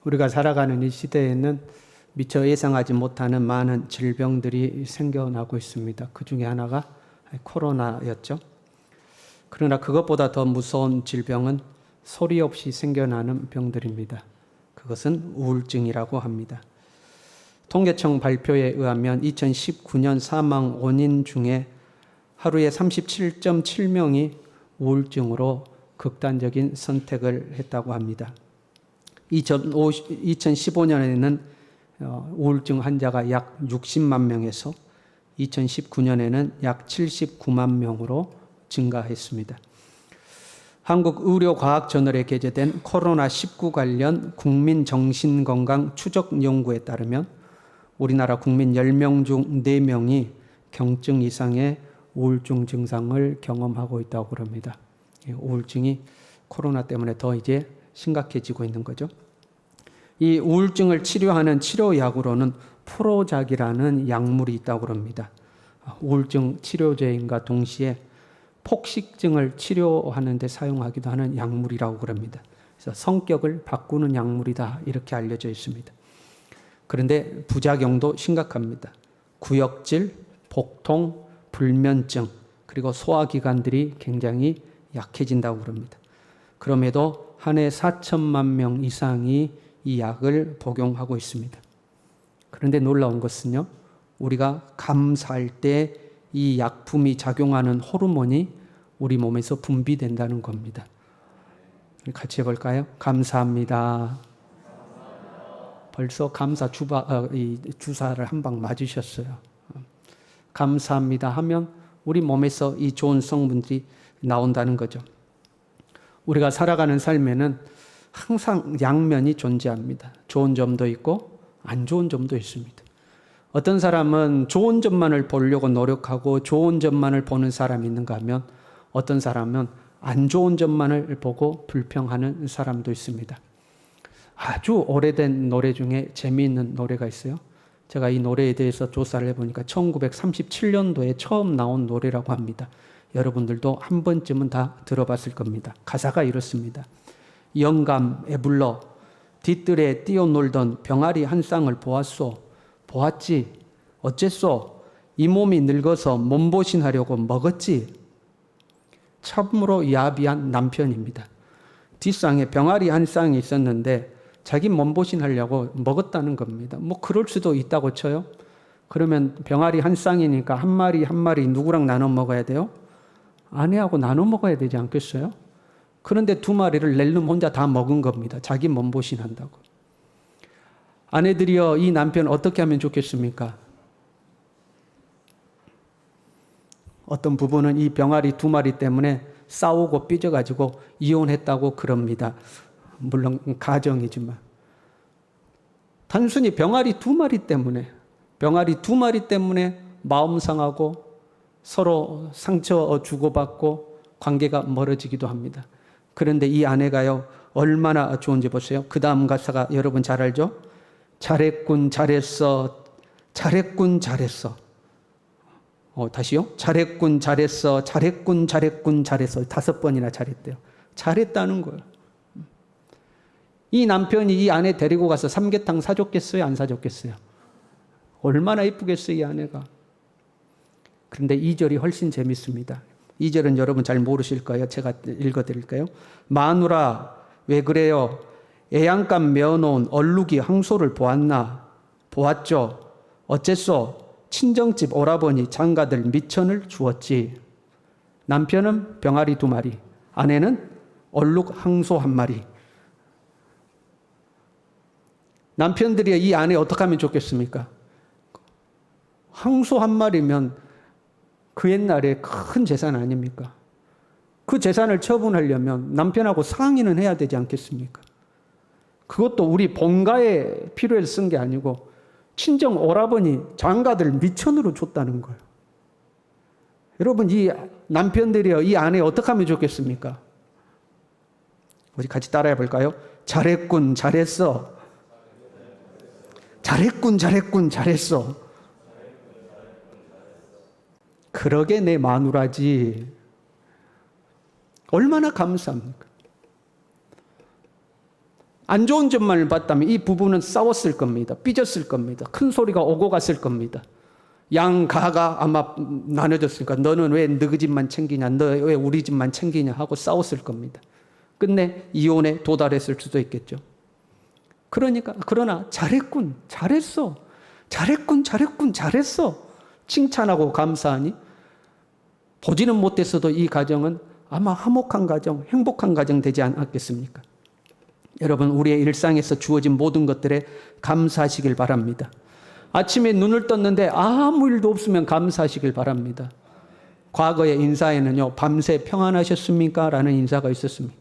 우리가 살아가는 이 시대에는 미처 예상하지 못하는 많은 질병들이 생겨나고 있습니다. 그 중에 하나가 코로나였죠. 그러나 그것보다 더 무서운 질병은 소리 없이 생겨나는 병들입니다. 그것은 우울증이라고 합니다. 통계청 발표에 의하면 2019년 사망 원인 중에 하루에 37.7명이 우울증으로 극단적인 선택을 했다고 합니다. 2015년에는 우울증 환자가 약 60만 명에서 2019년에는 약 79만 명으로 증가했습니다. 한국의료과학저널에 게재된 코로나19 관련 국민정신건강 추적 연구에 따르면 우리나라 국민 10명 중 4명이 경증 이상의 우울증 증상을 경험하고 있다고 합니다. 우울증이 코로나 때문에 더 이제 심각해지고 있는 거죠. 이 우울증을 치료하는 치료약으로는 프로작이라는 약물이 있다고 합니다. 우울증 치료제인과 동시에 폭식증을 치료하는 데 사용하기도 하는 약물이라고 합니다. 그래서 성격을 바꾸는 약물이다 이렇게 알려져 있습니다. 그런데 부작용도 심각합니다. 구역질, 복통, 불면증, 그리고 소화기관들이 굉장히 약해진다고 합니다. 그럼에도 한 해 4천만 명 이상이 이 약을 복용하고 있습니다. 그런데 놀라운 것은요, 우리가 감사할 때 이 약품이 작용하는 호르몬이 우리 몸에서 분비된다는 겁니다. 같이 해볼까요? 감사합니다. 벌써 감사 주사를 한 방 맞으셨어요. 감사합니다 하면 우리 몸에서 이 좋은 성분들이 나온다는 거죠. 우리가 살아가는 삶에는 항상 양면이 존재합니다. 좋은 점도 있고 안 좋은 점도 있습니다. 어떤 사람은 좋은 점만을 보려고 노력하고 좋은 점만을 보는 사람이 있는가 하면 어떤 사람은 안 좋은 점만을 보고 불평하는 사람도 있습니다. 아주 오래된 노래 중에 재미있는 노래가 있어요. 제가 이 노래에 대해서 조사를 해보니까 1937년도에 처음 나온 노래라고 합니다. 여러분들도 한 번쯤은 다 들어봤을 겁니다. 가사가 이렇습니다. 영감에 불러 뒤뜰에 뛰어놀던 병아리 한 쌍을 보았소. 보았지. 어쨌소. 이 몸이 늙어서 몸보신하려고 먹었지. 참으로 야비한 남편입니다. 뒷상에 병아리 한 쌍이 있었는데 자기 몸보신하려고 먹었다는 겁니다. 뭐 그럴 수도 있다고 쳐요. 그러면 병아리 한 쌍이니까 한 마리 한 마리 누구랑 나눠 먹어야 돼요? 아내하고 나눠 먹어야 되지 않겠어요? 그런데 2마리를 낼름 혼자 다 먹은 겁니다. 자기 몸보신한다고. 아내들이여, 이 남편 어떻게 하면 좋겠습니까? 어떤 부부는 이 병아리 2마리 때문에 싸우고 삐져가지고 이혼했다고 그럽니다. 물론 가정이지만. 단순히 병아리 2마리 때문에 마음 상하고 서로 상처 주고받고 관계가 멀어지기도 합니다. 그런데 이 아내가요, 얼마나 좋은지 보세요. 그 다음 가사가 여러분 잘 알죠? 잘했군, 잘했어. 잘했군, 잘했어. 다시요. 잘했군, 잘했어. 잘했군, 잘했군, 잘했어. 5번이나 잘했대요. 잘했다는 거예요. 이 남편이 이 아내 데리고 가서 삼계탕 사줬겠어요? 안 사줬겠어요? 얼마나 이쁘겠어요, 이 아내가. 그런데 2절이 훨씬 재밌습니다. 2절은 여러분 잘 모르실 거예요. 제가 읽어드릴까요? 마누라, 왜 그래요? 애양간 메어놓은 얼룩이 항소를 보았나? 보았죠. 어째서? 친정집 오라버니 장가들 미천을 주었지. 남편은 병아리 2마리, 아내는 얼룩 항소 1마리. 남편들이 이 아내 어떻게 하면 좋겠습니까? 항소 1마리면 그 옛날에 큰 재산 아닙니까? 그 재산을 처분하려면 남편하고 상의는 해야 되지 않겠습니까? 그것도 우리 본가에 필요해서 쓴 게 아니고 친정 오라버니 장가들 미천으로 줬다는 거예요. 여러분, 이 남편들이요, 이 아내 어떻게 하면 좋겠습니까? 우리 같이 따라해 볼까요? 잘했군, 잘했어. 잘했군, 잘했군, 잘했어. 그러게 내 마누라지. 얼마나 감사합니까? 안 좋은 점만을 봤다면 이 부부는 싸웠을 겁니다. 삐졌을 겁니다. 큰 소리가 오고 갔을 겁니다. 양가가 아마 나눠졌으니까 너는 왜 너희 집만 챙기냐, 너 왜 우리 집만 챙기냐 하고 싸웠을 겁니다. 끝내 이혼에 도달했을 수도 있겠죠. 그러나 잘했군, 잘했어, 잘했어 칭찬하고 감사하니 보지는 못했어도 이 가정은 아마 화목한 가정, 행복한 가정 되지 않았겠습니까? 여러분, 우리의 일상에서 주어진 모든 것들에 감사하시길 바랍니다. 아침에 눈을 떴는데 아무 일도 없으면 감사하시길 바랍니다. 과거의 인사에는요, 밤새 평안하셨습니까? 라는 인사가 있었습니다.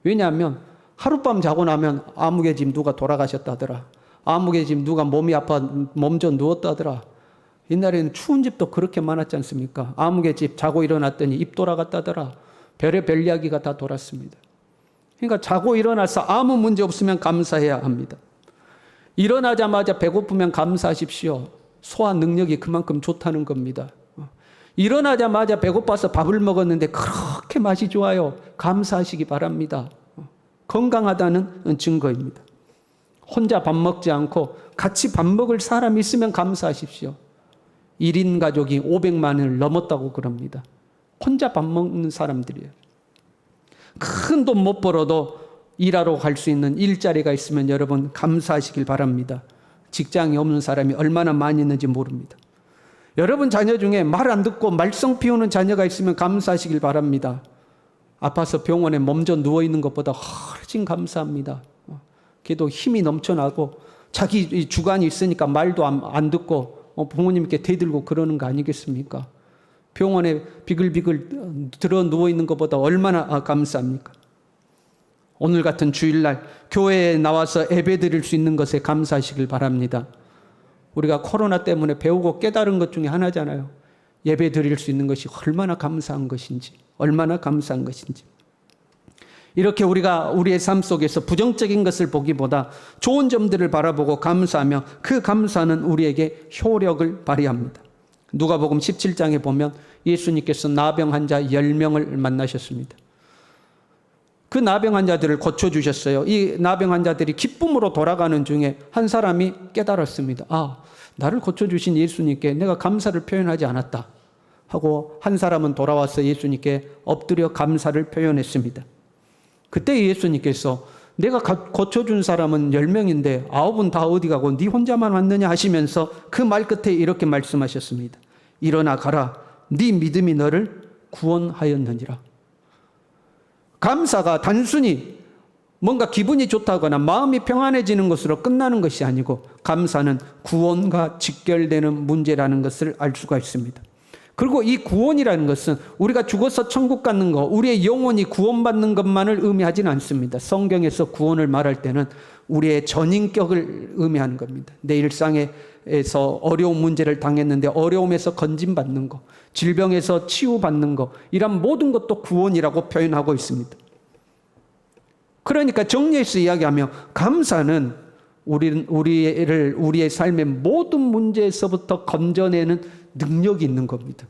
왜냐하면 하룻밤 자고 나면 아무개 집 누가 돌아가셨다더라. 아무개 집 누가 몸이 아파 몸져 누웠다더라. 옛날에는 추운 집도 그렇게 많았지 않습니까? 아무개 집 자고 일어났더니 입 돌아갔다더라. 별의별 이야기가 다 돌았습니다. 그러니까 자고 일어나서 아무 문제 없으면 감사해야 합니다. 일어나자마자 배고프면 감사하십시오. 소화 능력이 그만큼 좋다는 겁니다. 일어나자마자 배고파서 밥을 먹었는데 그렇게 맛이 좋아요. 감사하시기 바랍니다. 건강하다는 증거입니다. 혼자 밥 먹지 않고 같이 밥 먹을 사람이 있으면 감사하십시오. 1인 가족이 500만을 넘었다고 그럽니다. 혼자 밥 먹는 사람들이에요. 큰 돈 못 벌어도 일하러 갈 수 있는 일자리가 있으면 여러분 감사하시길 바랍니다. 직장이 없는 사람이 얼마나 많이 있는지 모릅니다. 여러분 자녀 중에 말 안 듣고 말썽 피우는 자녀가 있으면 감사하시길 바랍니다. 아파서 병원에 몸져 누워있는 것보다 훨씬 감사합니다. 걔도 힘이 넘쳐나고 자기 주관이 있으니까 말도 안 듣고 부모님께 대들고 그러는 거 아니겠습니까? 병원에 비글비글 들어 누워있는 것보다 얼마나 감사합니까? 오늘 같은 주일날 교회에 나와서 예배 드릴 수 있는 것에 감사하시길 바랍니다. 우리가 코로나 때문에 배우고 깨달은 것 중에 하나잖아요. 예배 드릴 수 있는 것이 얼마나 감사한 것인지, 얼마나 감사한 것인지. 이렇게 우리가 우리의 삶 속에서 부정적인 것을 보기보다 좋은 점들을 바라보고 감사하며 그 감사는 우리에게 효력을 발휘합니다. 누가복음 17장에 보면 예수님께서 나병 환자 10명을 만나셨습니다. 그 나병 환자들을 고쳐주셨어요. 이 나병 환자들이 기쁨으로 돌아가는 중에 한 사람이 깨달았습니다. 아, 나를 고쳐주신 예수님께 내가 감사를 표현하지 않았다 하고 한 사람은 돌아와서 예수님께 엎드려 감사를 표현했습니다. 그때 예수님께서 내가 고쳐준 사람은 10명인데 9은 다 어디 가고 네 혼자만 왔느냐 하시면서 그 말 끝에 이렇게 말씀하셨습니다. 일어나 가라. 네 믿음이 너를 구원하였느니라. 감사가 단순히 뭔가 기분이 좋다거나 마음이 평안해지는 것으로 끝나는 것이 아니고 감사는 구원과 직결되는 문제라는 것을 알 수가 있습니다. 그리고 이 구원이라는 것은 우리가 죽어서 천국 가는 것, 우리의 영혼이 구원받는 것만을 의미하지는 않습니다. 성경에서 구원을 말할 때는 우리의 전인격을 의미하는 겁니다. 내 일상에서 어려운 문제를 당했는데 어려움에서 건짐받는 것, 질병에서 치유받는 것, 이런 모든 것도 구원이라고 표현하고 있습니다. 그러니까 정리해서 이야기하면 감사는 우리의 삶의 모든 문제에서부터 건져내는 능력이 있는 겁니다.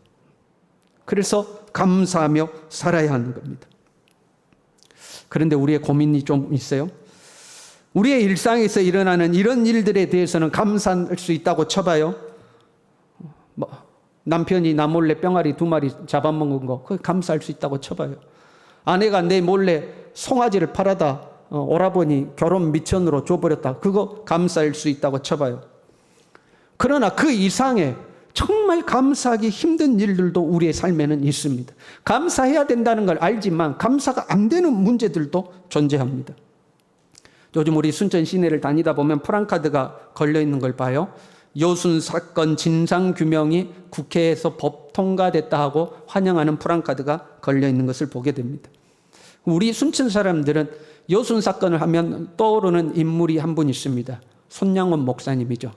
그래서 감사하며 살아야 하는 겁니다. 그런데 우리의 고민이 좀 있어요. 우리의 일상에서 일어나는 이런 일들에 대해서는 감사할 수 있다고 쳐봐요. 남편이 나 몰래 병아리 2마리 잡아먹은 거, 그거 감사할 수 있다고 쳐봐요. 아내가 내 몰래 송아지를 팔아다 오라버니 결혼 미천으로 줘버렸다, 그거 감사할 수 있다고 쳐봐요. 그러나 그 이상의 정말 감사하기 힘든 일들도 우리의 삶에는 있습니다. 감사해야 된다는 걸 알지만 감사가 안 되는 문제들도 존재합니다. 요즘 우리 순천 시내를 다니다 보면 프랑카드가 걸려있는 걸 봐요. 여순 사건 진상규명이 국회에서 법 통과됐다 하고 환영하는 프랑카드가 걸려있는 것을 보게 됩니다. 우리 순천 사람들은 여순 사건을 하면 떠오르는 인물이 한 분 있습니다. 손양원 목사님이죠.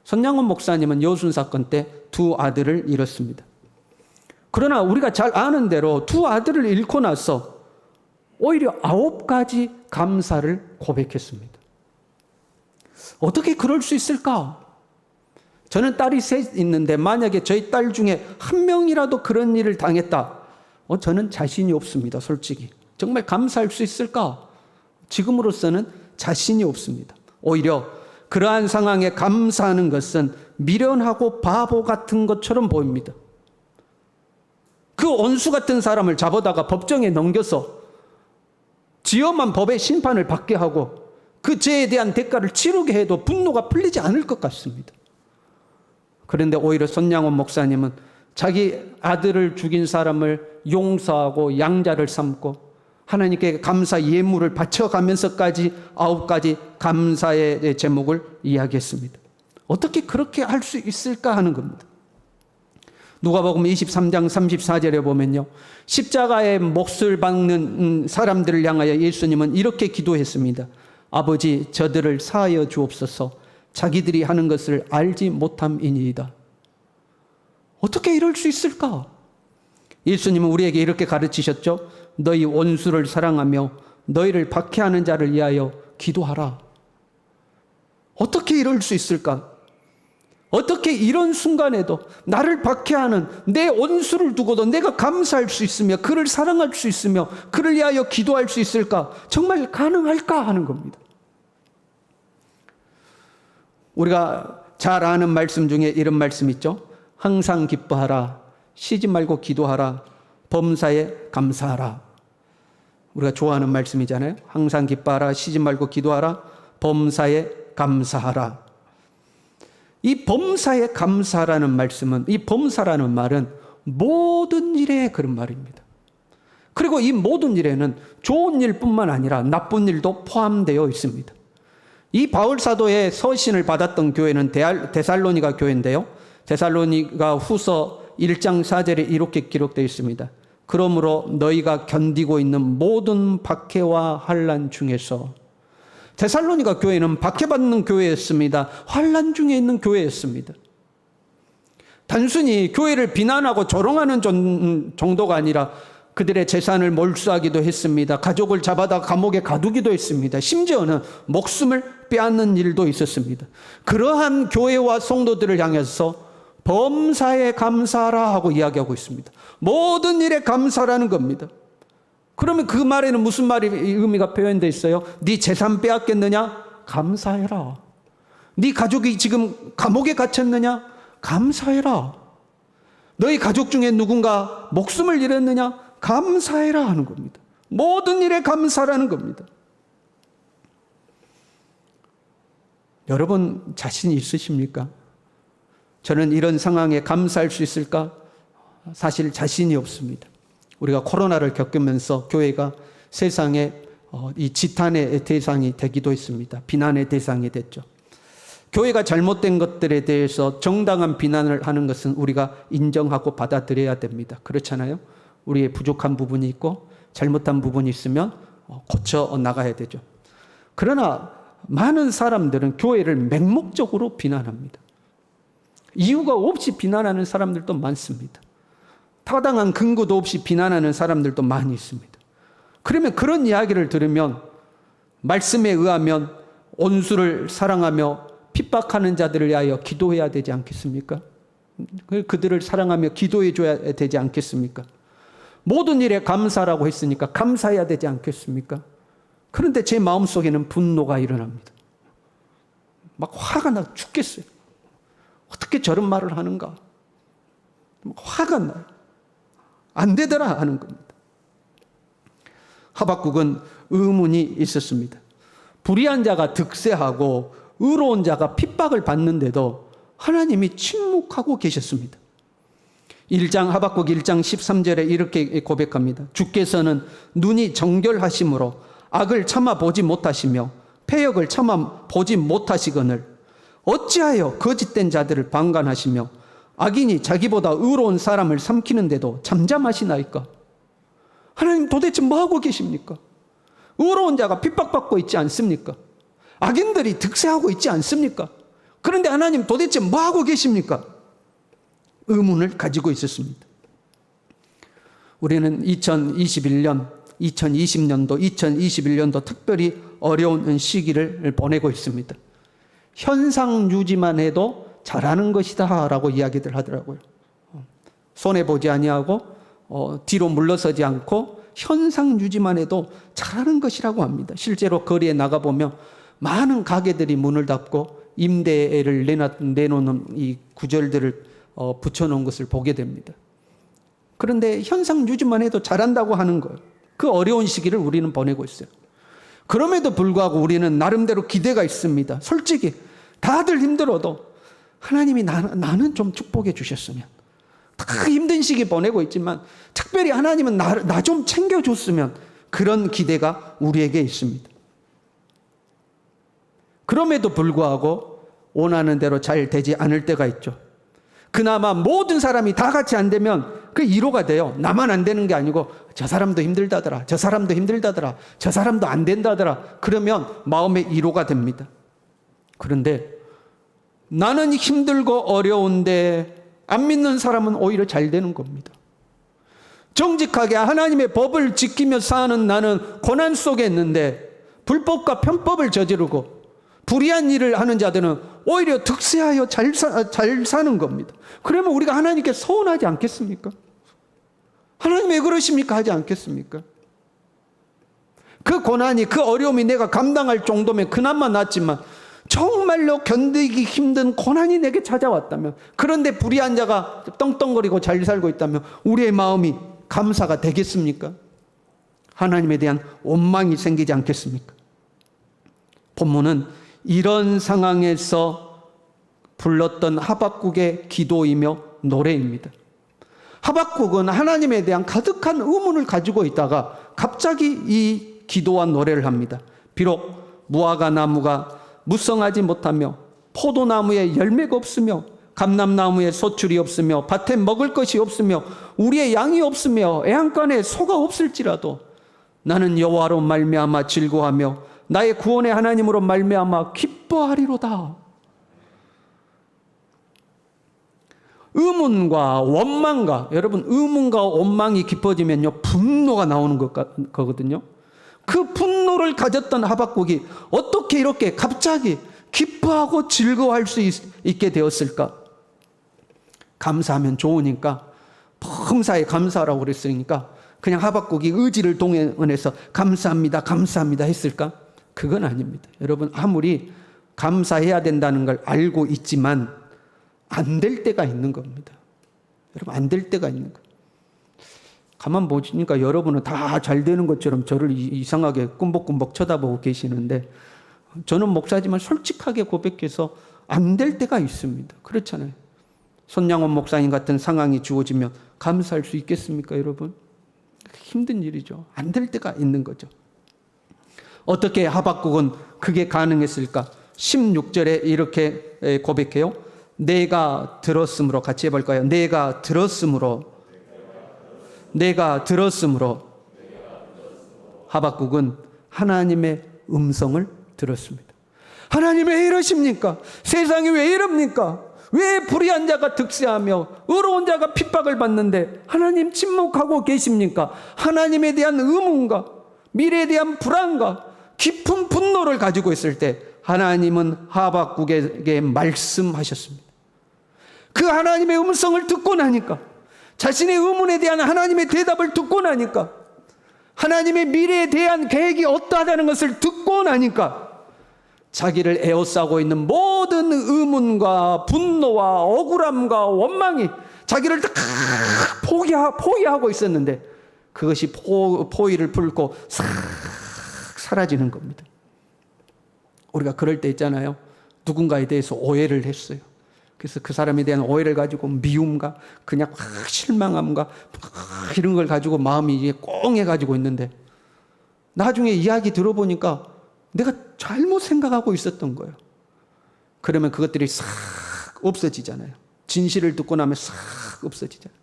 손양원 목사님은 여순 사건 때 2 아들을 잃었습니다. 그러나 우리가 잘 아는 대로 2 아들을 잃고 나서 오히려 9가지 감사를 고백했습니다. 어떻게 그럴 수 있을까? 저는 딸이 3 있는데 만약에 저희 딸 중에 1명이라도 그런 일을 당했다, 저는 자신이 없습니다. 솔직히 정말 감사할 수 있을까? 지금으로서는 자신이 없습니다. 오히려 그러한 상황에 감사하는 것은 미련하고 바보 같은 것처럼 보입니다. 그 원수 같은 사람을 잡아다가 법정에 넘겨서 지엄한 법의 심판을 받게 하고 그 죄에 대한 대가를 치르게 해도 분노가 풀리지 않을 것 같습니다. 그런데 오히려 손양원 목사님은 자기 아들을 죽인 사람을 용서하고 양자를 삼고 하나님께 감사 예물을 바쳐가면서까지 9가지 감사의 제목을 이야기했습니다. 어떻게 그렇게 할 수 있을까 하는 겁니다. 누가복음 23장 34절에 보면요, 십자가의 몫을 박는 사람들을 향하여 예수님은 이렇게 기도했습니다. 아버지, 저들을 사하여 주옵소서. 자기들이 하는 것을 알지 못함이니이다. 어떻게 이럴 수 있을까? 예수님은 우리에게 이렇게 가르치셨죠. 너희 원수를 사랑하며 너희를 박해하는 자를 위하여 기도하라. 어떻게 이럴 수 있을까? 어떻게 이런 순간에도 나를 박해하는 내 원수를 두고도 내가 감사할 수 있으며 그를 사랑할 수 있으며 그를 위하여 기도할 수 있을까? 정말 가능할까 하는 겁니다. 우리가 잘 아는 말씀 중에 이런 말씀 있죠. 항상 기뻐하라. 쉬지 말고 기도하라. 범사에 감사하라. 우리가 좋아하는 말씀이잖아요. 항상 기뻐하라. 쉬지 말고 기도하라. 범사에 감사하라. 이 범사에 감사라는 말씀은, 이 범사라는 말은 모든 일에 그런 말입니다. 그리고 이 모든 일에는 좋은 일뿐만 아니라 나쁜 일도 포함되어 있습니다. 이 바울 사도의 서신을 받았던 교회는 데살로니가 교회인데요. 데살로니가 후서 1장 4절에 이렇게 기록되어 있습니다. 그러므로 너희가 견디고 있는 모든 박해와 환난 중에서, 데살로니가 교회는 박해받는 교회였습니다. 환난 중에 있는 교회였습니다. 단순히 교회를 비난하고 조롱하는 정도가 아니라 그들의 재산을 몰수하기도 했습니다. 가족을 잡아다 감옥에 가두기도 했습니다. 심지어는 목숨을 빼앗는 일도 있었습니다. 그러한 교회와 성도들을 향해서 범사에 감사하라 하고 이야기하고 있습니다. 모든 일에 감사라는 겁니다. 그러면 그 말에는 무슨 말이 의미가 표현되어 있어요? 네 재산 빼앗겼느냐? 감사해라. 네 가족이 지금 감옥에 갇혔느냐? 감사해라. 너희 가족 중에 누군가 목숨을 잃었느냐? 감사해라 하는 겁니다. 모든 일에 감사라는 겁니다. 여러분 자신이 있으십니까? 저는 이런 상황에 감사할 수 있을까? 사실 자신이 없습니다. 우리가 코로나를 겪으면서 교회가 세상에 이 지탄의 대상이 되기도 했습니다. 비난의 대상이 됐죠. 교회가 잘못된 것들에 대해서 정당한 비난을 하는 것은 우리가 인정하고 받아들여야 됩니다. 그렇잖아요. 우리의 부족한 부분이 있고 잘못한 부분이 있으면 고쳐 나가야 되죠. 그러나 많은 사람들은 교회를 맹목적으로 비난합니다. 이유가 없이 비난하는 사람들도 많습니다. 타당한 근거도 없이 비난하는 사람들도 많이 있습니다. 그러면 그런 이야기를 들으면 말씀에 의하면 원수를 사랑하며 핍박하는 자들을 위하여 기도해야 되지 않겠습니까? 그들을 사랑하며 기도해 줘야 되지 않겠습니까? 모든 일에 감사라고 했으니까 감사해야 되지 않겠습니까? 그런데 제 마음속에는 분노가 일어납니다. 막 화가 나 죽겠어요. 어떻게 저런 말을 하는가? 화가 나요. 안 되더라 하는 겁니다. 하박국은 의문이 있었습니다. 불의한 자가 득세하고 의로운 자가 핍박을 받는데도 하나님이 침묵하고 계셨습니다. 하박국 1장 13절에 이렇게 고백합니다. 주께서는 눈이 정결하심으로 악을 참아 보지 못하시며 패역을 참아 보지 못하시거늘 어찌하여 거짓된 자들을 방관하시며 악인이 자기보다 의로운 사람을 삼키는데도 잠잠하시나이까? 하나님 도대체 뭐하고 계십니까? 의로운 자가 핍박받고 있지 않습니까? 악인들이 득세하고 있지 않습니까? 그런데 하나님 도대체 뭐하고 계십니까? 의문을 가지고 있었습니다. 우리는 2021년, 2020년도, 2021년도 특별히 어려운 시기를 보내고 있습니다. 현상 유지만 해도 잘하는 것이다 라고 이야기들 하더라고요. 손해보지 아니하고 뒤로 물러서지 않고 현상 유지만 해도 잘하는 것이라고 합니다. 실제로 거리에 나가보면 많은 가게들이 문을 닫고 임대를 내놓는 이 구절들을 붙여놓은 것을 보게 됩니다. 그런데 현상 유지만 해도 잘한다고 하는 거예요. 그 어려운 시기를 우리는 보내고 있어요. 그럼에도 불구하고 우리는 나름대로 기대가 있습니다. 솔직히 다들 힘들어도 하나님이 나는 좀 축복해 주셨으면, 다 힘든 시기 보내고 있지만 특별히 하나님은 나 좀 챙겨줬으면, 그런 기대가 우리에게 있습니다. 그럼에도 불구하고 원하는 대로 잘 되지 않을 때가 있죠. 그나마 모든 사람이 다 같이 안 되면 그 위로가 돼요. 나만 안 되는 게 아니고 저 사람도 힘들다더라, 저 사람도 힘들다더라, 저 사람도 안 된다더라. 그러면 마음의 위로가 됩니다. 그런데 나는 힘들고 어려운데 안 믿는 사람은 오히려 잘 되는 겁니다. 정직하게 하나님의 법을 지키며 사는 나는 고난 속에 있는데 불법과 편법을 저지르고 불의한 일을 하는 자들은 오히려 득세하여 잘 사는 겁니다. 그러면 우리가 하나님께 서운하지 않겠습니까? 하나님 왜 그러십니까? 하지 않겠습니까? 그 고난이, 그 어려움이 내가 감당할 정도면 그나마 낫지만 정말로 견디기 힘든 고난이 내게 찾아왔다면, 그런데 불의한 자가 떵떵거리고 잘 살고 있다면 우리의 마음이 감사가 되겠습니까? 하나님에 대한 원망이 생기지 않겠습니까? 본문은 이런 상황에서 불렀던 하박국의 기도이며 노래입니다. 하박국은 하나님에 대한 가득한 의문을 가지고 있다가 갑자기 이 기도와 노래를 합니다. 비록 무화과 나무가 무성하지 못하며 포도나무에 열매가 없으며 감람나무에 소출이 없으며 밭에 먹을 것이 없으며 우리의 양이 없으며 애양간에 소가 없을지라도 나는 여호와로 말미암아 즐거워하며 나의 구원의 하나님으로 말미암아 기뻐하리로다. 의문과 원망과, 여러분 의문과 원망이 깊어지면요 분노가 나오는 거거든요. 그 분노를 가졌던 하박국이 어떻게 이렇게 갑자기 기뻐하고 즐거워할 수 있게 되었을까? 감사하면 좋으니까 범사에 감사하라고 그랬으니까 그냥 하박국이 의지를 동원해서 감사합니다, 감사합니다 했을까? 그건 아닙니다. 여러분 아무리 감사해야 된다는 걸 알고 있지만 안 될 때가 있는 겁니다. 여러분 안 될 때가 있는 거예요. 가만 보시니까 여러분은 다 잘 되는 것처럼 저를 이상하게 꿈벅꿈벅 쳐다보고 계시는데, 저는 목사지만 솔직하게 고백해서 안 될 때가 있습니다. 그렇잖아요. 손양원 목사님 같은 상황이 주어지면 감사할 수 있겠습니까, 여러분? 힘든 일이죠. 안 될 때가 있는 거죠. 어떻게 하박국은 그게 가능했을까? 16절에 이렇게 고백해요. 내가 들었으므로, 같이 해볼까요? 내가 들었으므로 하박국은 하나님의 음성을 들었습니다. 하나님 왜 이러십니까? 세상이 왜 이럽니까? 왜 불의한 자가 득세하며 의로운 자가 핍박을 받는데 하나님 침묵하고 계십니까? 하나님에 대한 의문과 미래에 대한 불안과 깊은 분노를 가지고 있을 때 하나님은 하박국에게 말씀하셨습니다. 그 하나님의 음성을 듣고 나니까, 자신의 의문에 대한 하나님의 대답을 듣고 나니까, 하나님의 미래에 대한 계획이 어떠하다는 것을 듣고 나니까 자기를 에워싸고 있는 모든 의문과 분노와 억울함과 원망이 자기를 다 포위하고 있었는데 그것이 포위를 풀고 싹 사라지는 겁니다. 우리가 그럴 때 있잖아요. 누군가에 대해서 오해를 했어요. 그래서 그 사람에 대한 오해를 가지고 미움과 그냥 실망함과 이런 걸 가지고 마음이 이제 꽁해가지고 있는데, 나중에 이야기 들어보니까 내가 잘못 생각하고 있었던 거예요. 그러면 그것들이 싹 없어지잖아요. 진실을 듣고 나면 싹 없어지잖아요.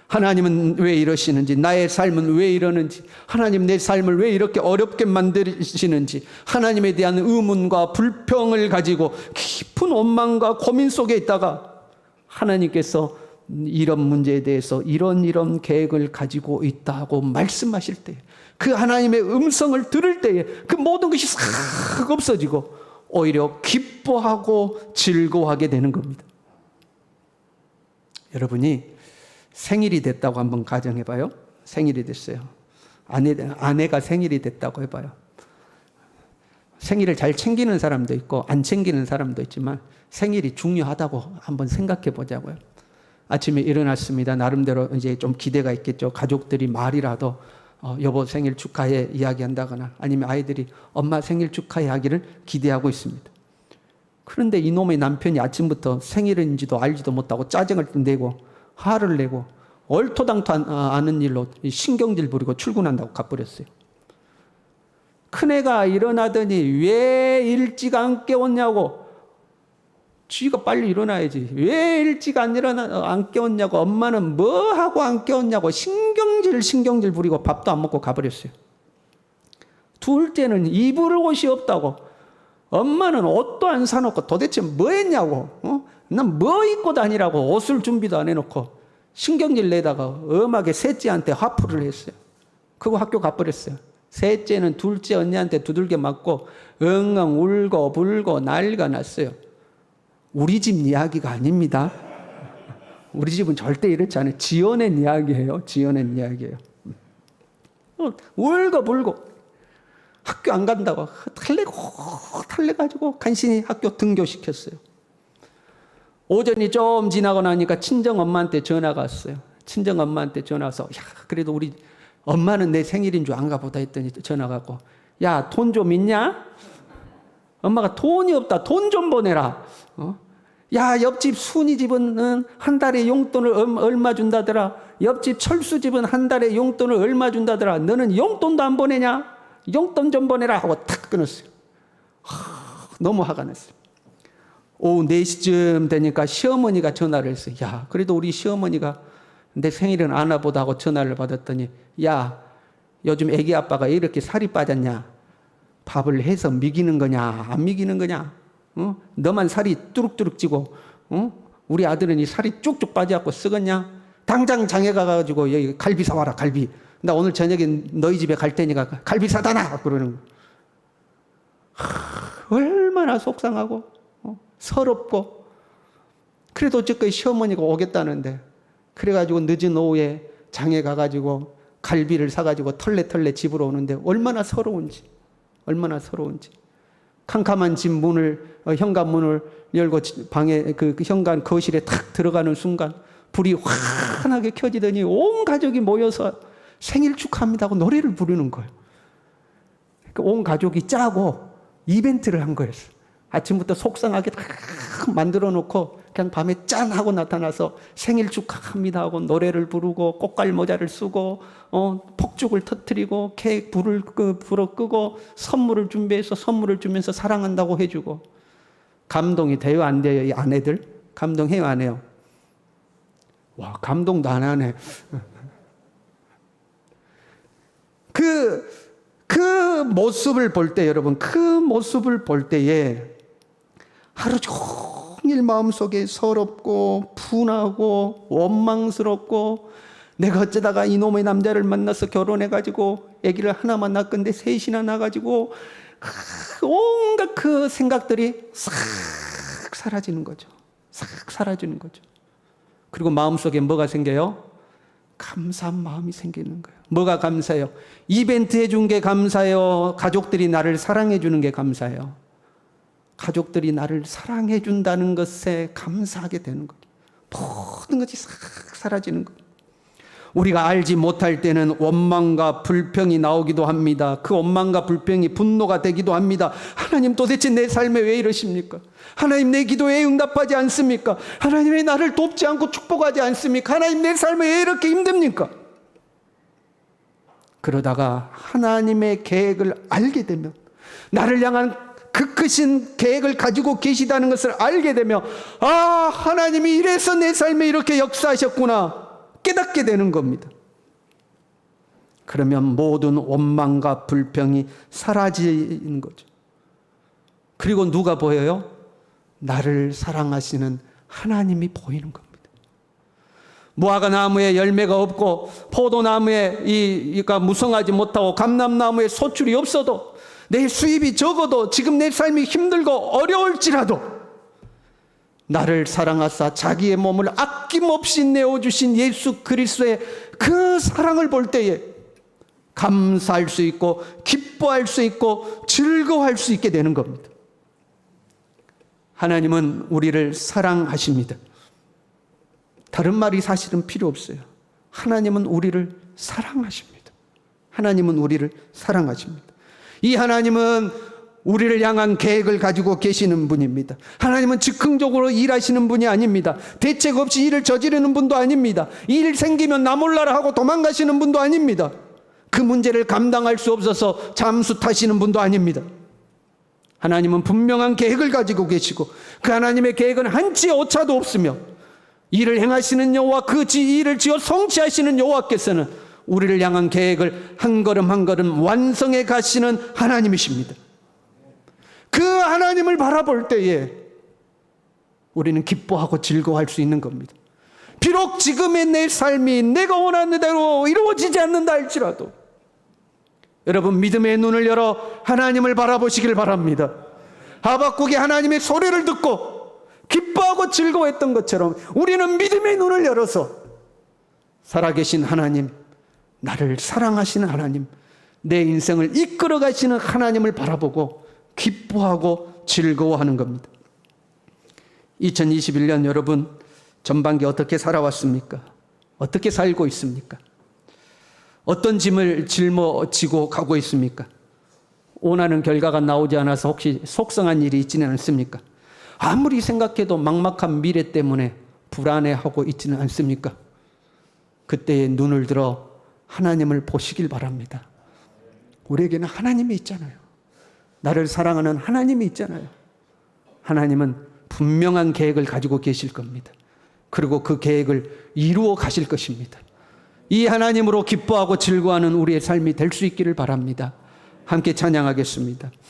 하나님은 왜 이러시는지, 나의 삶은 왜 이러는지, 하나님 내 삶을 왜 이렇게 어렵게 만드시는지, 하나님에 대한 의문과 불평을 가지고 깊은 원망과 고민 속에 있다가 하나님께서 이런 문제에 대해서 이런 계획을 가지고 있다고 말씀하실 때, 그 하나님의 음성을 들을 때에 그 모든 것이 싹 없어지고 오히려 기뻐하고 즐거워하게 되는 겁니다. 여러분이 생일이 됐다고 한번 가정해봐요. 생일이 됐어요. 아내가 생일이 됐다고 해봐요. 생일을 잘 챙기는 사람도 있고 안 챙기는 사람도 있지만 생일이 중요하다고 한번 생각해 보자고요. 아침에 일어났습니다. 나름대로 이제 좀 기대가 있겠죠. 가족들이 말이라도 여보 생일 축하해 이야기한다거나 아니면 아이들이 엄마 생일 축하해 하기를 기대하고 있습니다. 그런데 이놈의 남편이 아침부터 생일인지도 알지도 못하고 짜증을 내고 화를 내고 얼토당토 않은 일로 신경질 부리고 출근한다고 가버렸어요. 큰애가 일어나더니 왜 일찍 안 깨웠냐고. 쥐가 빨리 일어나야지. 왜 일찍 안 깨웠냐고. 엄마는 뭐 하고 안 깨웠냐고 신경질 부리고 밥도 안 먹고 가버렸어요. 둘째는 입을 옷이 없다고. 엄마는 옷도 안 사놓고 도대체 뭐 했냐고. 난 뭐 입고 다니라고 옷을 준비도 안 해놓고 신경질 내다가 엄하게 셋째한테 화풀이를 했어요. 그거 학교 가버렸어요. 셋째는 둘째 언니한테 두들겨 맞고 엉엉 울고 불고 난리가 났어요. 우리 집 이야기가 아닙니다. 우리 집은 절대 이렇지 않아요. 지어낸 이야기예요. 지어낸 이야기예요. 울고 불고 학교 안 간다고 탈래가지고 간신히 학교 등교시켰어요. 오전이 좀 지나고 나니까 친정엄마한테 전화가 왔어요. 친정엄마한테 전화 와서 야 그래도 우리 엄마는 내 생일인 줄 안가 보다 했더니 전화가 왔고 야 돈 좀 있냐? 엄마가 돈이 없다. 돈 좀 보내라. 야 옆집 순이 집은 한 달에 용돈을 얼마 준다더라. 옆집 철수 집은 한 달에 용돈을 얼마 준다더라. 너는 용돈도 안 보내냐? 용돈 좀 보내라 하고 탁 끊었어요. 너무 화가 났어요. 오후 4시쯤 되니까 시어머니가 전화를 했어요. 야 그래도 우리 시어머니가 내 생일은 안 와보다 하고 전화를 받았더니 야 요즘 애기 아빠가 이렇게 살이 빠졌냐? 밥을 해서 미기는 거냐 안 미기는 거냐? 너만 살이 뚜룩뚜룩 찌고 우리 아들은 이 살이 쭉쭉 빠져갖고 썩었냐? 당장 장에 가가지고 여기 갈비 사와라 갈비. 나 오늘 저녁에 너희 집에 갈 테니까 갈비 사다 놔 그러는 거. 얼마나 속상하고 서럽고. 그래도 어쨌건 시어머니가 오겠다는데 그래가지고 늦은 오후에 장에 가가지고 갈비를 사가지고 털레 집으로 오는데 얼마나 서러운지. 캄캄한 집 문을 현관문을 열고 방에 그 현관 거실에 탁 들어가는 순간 불이 환하게 켜지더니 온 가족이 모여서 생일 축하합니다 하고 노래를 부르는 거예요. 온 가족이 짜고 이벤트를 한 거였어요. 아침부터 속상하게 다 만들어 놓고 그냥 밤에 짠 하고 나타나서 생일 축하합니다 하고 노래를 부르고 꽃갈 모자를 쓰고 폭죽을 터뜨리고 케이크 불을 불어 끄고 선물을 준비해서 선물을 주면서 사랑한다고 해주고. 감동이 돼요 안 돼요? 이 아내들 감동해요 안 해요? 와 감동도 안 하네. 그 모습을 볼 때 여러분 그 모습을 볼 때에 하루 종일 마음속에 서럽고 분하고 원망스럽고 내가 어쩌다가 이놈의 남자를 만나서 결혼해가지고 아기를 하나만 낳건데 셋이나 낳아가지고 온갖 그 생각들이 싹 사라지는 거죠. 싹 사라지는 거죠. 그리고 마음속에 뭐가 생겨요? 감사한 마음이 생기는 거예요. 뭐가 감사해요? 이벤트 해준 게 감사해요? 가족들이 나를 사랑해 주는 게 감사해요? 가족들이 나를 사랑해 준다는 것에 감사하게 되는 거예요. 모든 것이 싹 사라지는 거예요. 우리가 알지 못할 때는 원망과 불평이 나오기도 합니다. 그 원망과 불평이 분노가 되기도 합니다. 하나님 도대체 내 삶에 왜 이러십니까? 하나님 내 기도에 응답하지 않습니까? 하나님 왜 나를 돕지 않고 축복하지 않습니까? 하나님 내 삶에 왜 이렇게 힘듭니까? 그러다가 하나님의 계획을 알게 되면 나를 향한 그 크신 계획을 가지고 계시다는 것을 알게 되면 아 하나님이 이래서 내 삶에 이렇게 역사하셨구나 깨닫게 되는 겁니다. 그러면 모든 원망과 불평이 사라지는 거죠. 그리고 누가 보여요? 나를 사랑하시는 하나님이 보이는 겁니다. 무화과 나무에 열매가 없고 포도나무에 이가 무성하지 못하고 감람나무에 소출이 없어도 내 수입이 적어도 지금 내 삶이 힘들고 어려울지라도 나를 사랑하사 자기의 몸을 아낌없이 내어주신 예수 그리스도의 그 사랑을 볼 때에 감사할 수 있고 기뻐할 수 있고 즐거워할 수 있게 되는 겁니다. 하나님은 우리를 사랑하십니다. 다른 말이 사실은 필요 없어요. 하나님은 우리를 사랑하십니다. 하나님은 우리를 사랑하십니다. 이 하나님은 우리를 향한 계획을 가지고 계시는 분입니다. 하나님은 즉흥적으로 일하시는 분이 아닙니다. 대책 없이 일을 저지르는 분도 아닙니다. 일 생기면 나 몰라라 하고 도망가시는 분도 아닙니다. 그 문제를 감당할 수 없어서 잠수 타시는 분도 아닙니다. 하나님은 분명한 계획을 가지고 계시고 그 하나님의 계획은 한치의 오차도 없으며 일을 행하시는 여호와 그 일을 지어 성취하시는 여호와께서는 우리를 향한 계획을 한 걸음 한 걸음 완성해 가시는 하나님이십니다. 그 하나님을 바라볼 때에 우리는 기뻐하고 즐거워할 수 있는 겁니다. 비록 지금의 내 삶이 내가 원하는 대로 이루어지지 않는다 할지라도 여러분 믿음의 눈을 열어 하나님을 바라보시길 바랍니다. 하박국이 하나님의 소리를 듣고 기뻐하고 즐거워했던 것처럼 우리는 믿음의 눈을 열어서 살아계신 하나님, 나를 사랑하시는 하나님, 내 인생을 이끌어 가시는 하나님을 바라보고 기뻐하고 즐거워하는 겁니다. 2021년 여러분 전반기 어떻게 살아왔습니까? 어떻게 살고 있습니까? 어떤 짐을 짊어지고 가고 있습니까? 원하는 결과가 나오지 않아서 혹시 속상한 일이 있지는 않습니까? 아무리 생각해도 막막한 미래 때문에 불안해하고 있지는 않습니까? 그때에 눈을 들어 하나님을 보시길 바랍니다. 우리에게는 하나님이 있잖아요. 나를 사랑하는 하나님이 있잖아요. 하나님은 분명한 계획을 가지고 계실 겁니다. 그리고 그 계획을 이루어 가실 것입니다. 이 하나님으로 기뻐하고 즐거워하는 우리의 삶이 될 수 있기를 바랍니다. 함께 찬양하겠습니다.